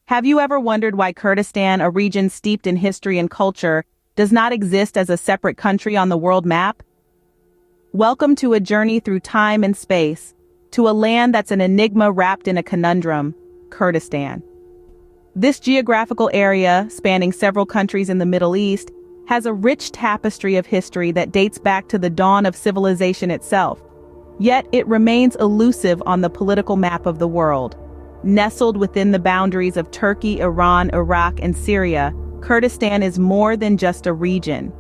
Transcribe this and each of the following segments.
Have you ever wondered why Kurdistan, a region steeped in history and culture, does not exist as a separate country on the world map? Welcome to a journey through time and space, to a land that's an enigma wrapped in a conundrum, Kurdistan. This geographical area, spanning several countries in the Middle East, has a rich tapestry of history that dates back to the dawn of civilization itself. Yet it remains elusive on the political map of the world. Nestled within the boundaries of Turkey, Iran, Iraq, and Syria, Kurdistan is more than just a region.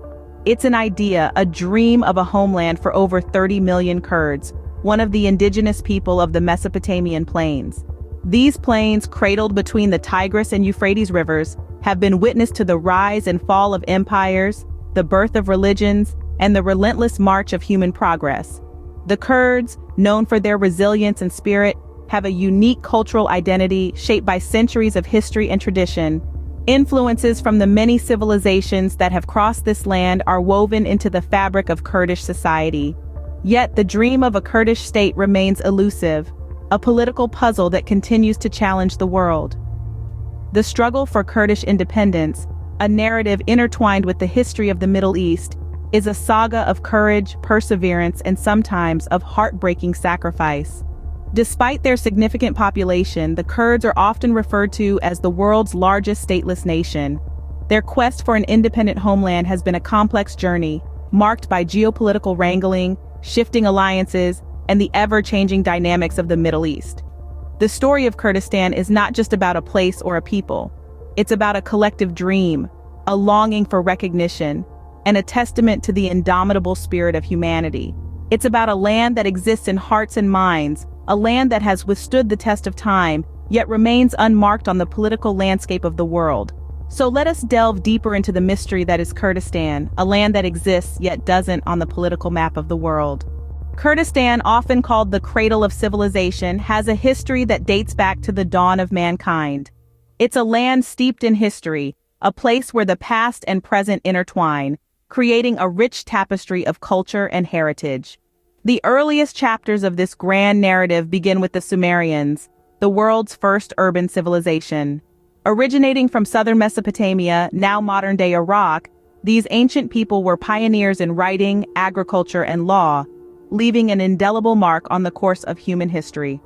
It's an idea, a dream of a homeland for over 30 million Kurds, one of the indigenous people of the Mesopotamian plains. These plains, cradled between the Tigris and Euphrates rivers, have been witness to the rise and fall of empires, the birth of religions, and the relentless march of human progress. The Kurds, known for their resilience and spirit, have a unique cultural identity shaped by centuries of history and tradition. Influences from the many civilizations that have crossed this land are woven into the fabric of Kurdish society. Yet the dream of a Kurdish state remains elusive, a political puzzle that continues to challenge the world. The struggle for Kurdish independence, a narrative intertwined with the history of the Middle East, is a saga of courage, perseverance, and sometimes of heartbreaking sacrifice. Despite their significant population, the Kurds are often referred to as the world's largest stateless nation. Their quest for an independent homeland has been a complex journey, marked by geopolitical wrangling, shifting alliances, and the ever-changing dynamics of the Middle East. The story of Kurdistan is not just about a place or a people. It's about a collective dream, a longing for recognition, and a testament to the indomitable spirit of humanity. It's about a land that exists in hearts and minds, a land that has withstood the test of time, yet remains unmarked on the political landscape of the world. So let us delve deeper into the mystery that is Kurdistan, a land that exists yet doesn't on the political map of the world. Kurdistan, often called the Cradle of Civilization, has a history that dates back to the dawn of mankind. It's a land steeped in history, a place where the past and present intertwine, creating a rich tapestry of culture and heritage. The earliest chapters of this grand narrative begin with the Sumerians, the world's first urban civilization. Originating from southern Mesopotamia, now modern-day Iraq, these ancient people were pioneers in writing, agriculture, and law, leaving an indelible mark on the course of human history.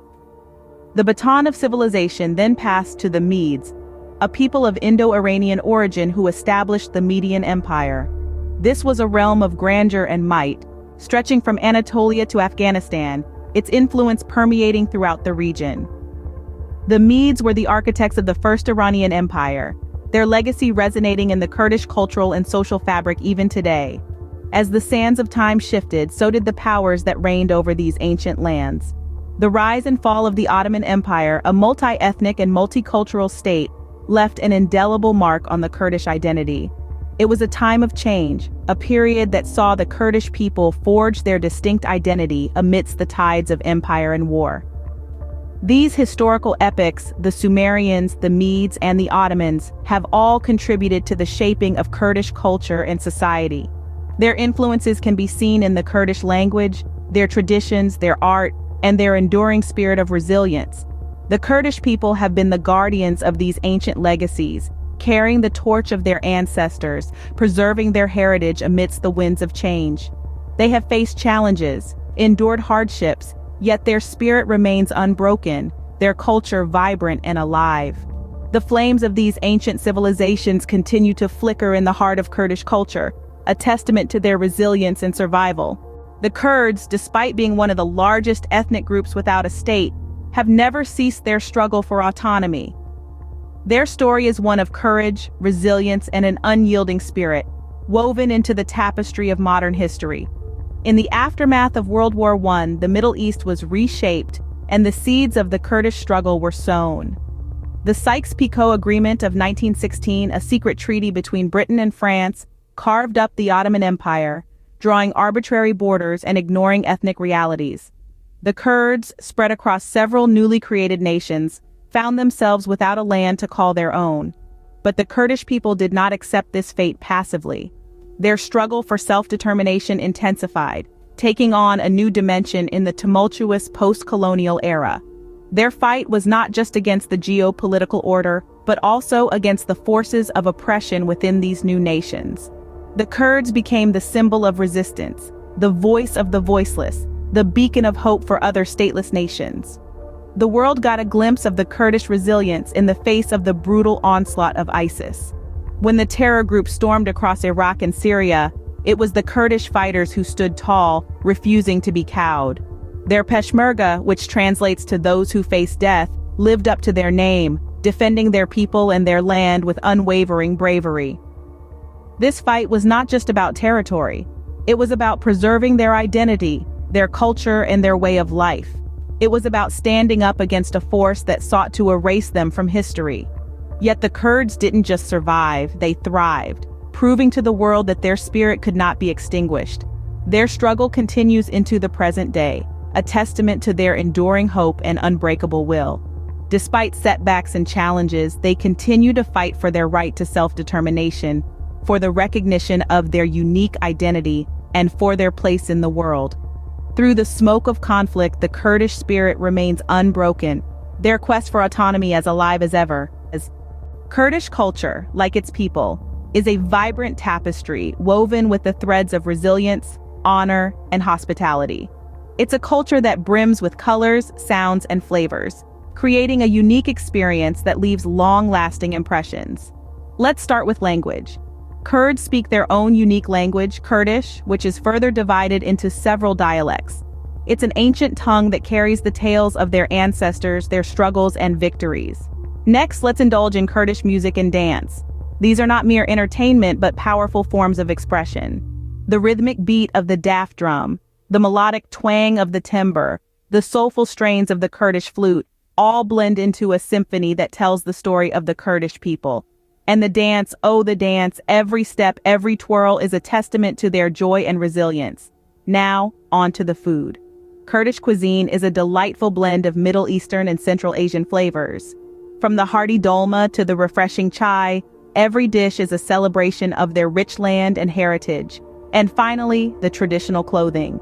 The baton of civilization then passed to the Medes, a people of Indo-Iranian origin who established the Median Empire. This was a realm of grandeur and might, stretching from Anatolia to Afghanistan, its influence permeating throughout the region. The Medes were the architects of the First Iranian Empire, their legacy resonating in the Kurdish cultural and social fabric even today. As the sands of time shifted, so did the powers that reigned over these ancient lands. The rise and fall of the Ottoman Empire, a multi-ethnic and multicultural state, left an indelible mark on the Kurdish identity. It was a time of change, a period that saw the Kurdish people forge their distinct identity amidst the tides of empire and war. These historical epics, the Sumerians, the Medes, and the Ottomans, have all contributed to the shaping of Kurdish culture and society. Their influences can be seen in the Kurdish language, their traditions, their art, and their enduring spirit of resilience. The Kurdish people have been the guardians of these ancient legacies, carrying the torch of their ancestors, preserving their heritage amidst the winds of change. They have faced challenges, endured hardships, yet their spirit remains unbroken, their culture vibrant and alive. The flames of these ancient civilizations continue to flicker in the heart of Kurdish culture, a testament to their resilience and survival. The Kurds, despite being one of the largest ethnic groups without a state, have never ceased their struggle for autonomy. Their story is one of courage, resilience, and an unyielding spirit, woven into the tapestry of modern history. In the aftermath of World War I, the Middle East was reshaped, and the seeds of the Kurdish struggle were sown. The Sykes-Picot Agreement of 1916, a secret treaty between Britain and France, carved up the Ottoman Empire, drawing arbitrary borders and ignoring ethnic realities. The Kurds, spread across several newly created nations, found themselves without a land to call their own. But the Kurdish people did not accept this fate passively. Their struggle for self-determination intensified, taking on a new dimension in the tumultuous post-colonial era. Their fight was not just against the geopolitical order, but also against the forces of oppression within these new nations. The Kurds became the symbol of resistance, the voice of the voiceless, the beacon of hope for other stateless nations. The world got a glimpse of the Kurdish resilience in the face of the brutal onslaught of ISIS. When the terror group stormed across Iraq and Syria, it was the Kurdish fighters who stood tall, refusing to be cowed. Their Peshmerga, which translates to those who face death, lived up to their name, defending their people and their land with unwavering bravery. This fight was not just about territory. It was about preserving their identity, their culture, and their way of life. It was about standing up against a force that sought to erase them from history. Yet the Kurds didn't just survive, they thrived, proving to the world that their spirit could not be extinguished. Their struggle continues into the present day, a testament to their enduring hope and unbreakable will. Despite setbacks and challenges, they continue to fight for their right to self-determination, for the recognition of their unique identity, and for their place in the world. Through the smoke of conflict, the Kurdish spirit remains unbroken, their quest for autonomy as alive as ever. Kurdish culture, like its people, is a vibrant tapestry woven with the threads of resilience, honor, and hospitality. It's a culture that brims with colors, sounds, and flavors, creating a unique experience that leaves long-lasting impressions. Let's start with language. Kurds speak their own unique language, Kurdish, which is further divided into several dialects. It's an ancient tongue that carries the tales of their ancestors, their struggles, and victories. Next, let's indulge in Kurdish music and dance. These are not mere entertainment, but powerful forms of expression. The rhythmic beat of the daf drum, the melodic twang of the timbre, the soulful strains of the Kurdish flute, all blend into a symphony that tells the story of the Kurdish people. And the dance, oh the dance, every step, every twirl is a testament to their joy and resilience. Now, on to the food. Kurdish cuisine is a delightful blend of Middle Eastern and Central Asian flavors. From the hearty dolma to the refreshing chai, every dish is a celebration of their rich land and heritage. And finally, the traditional clothing.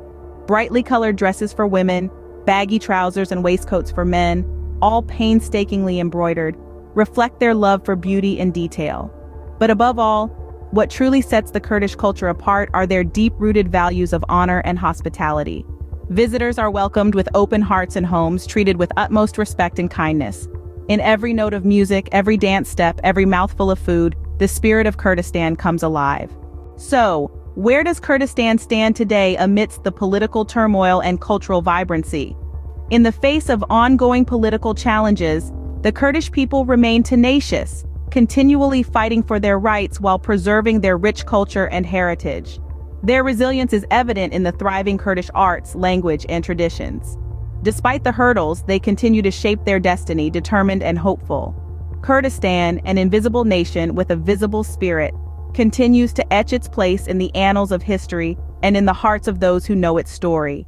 Brightly colored dresses for women, baggy trousers and waistcoats for men, all painstakingly embroidered, reflect their love for beauty and detail. But above all, what truly sets the Kurdish culture apart are their deep-rooted values of honor and hospitality. Visitors are welcomed with open hearts and homes, treated with utmost respect and kindness. In every note of music, every dance step, every mouthful of food, the spirit of Kurdistan comes alive. So, where does Kurdistan stand today amidst the political turmoil and cultural vibrancy? In the face of ongoing political challenges, the Kurdish people remain tenacious, continually fighting for their rights while preserving their rich culture and heritage. Their resilience is evident in the thriving Kurdish arts, language, and traditions. Despite the hurdles, they continue to shape their destiny, determined and hopeful. Kurdistan, an invisible nation with a visible spirit, continues to etch its place in the annals of history and in the hearts of those who know its story.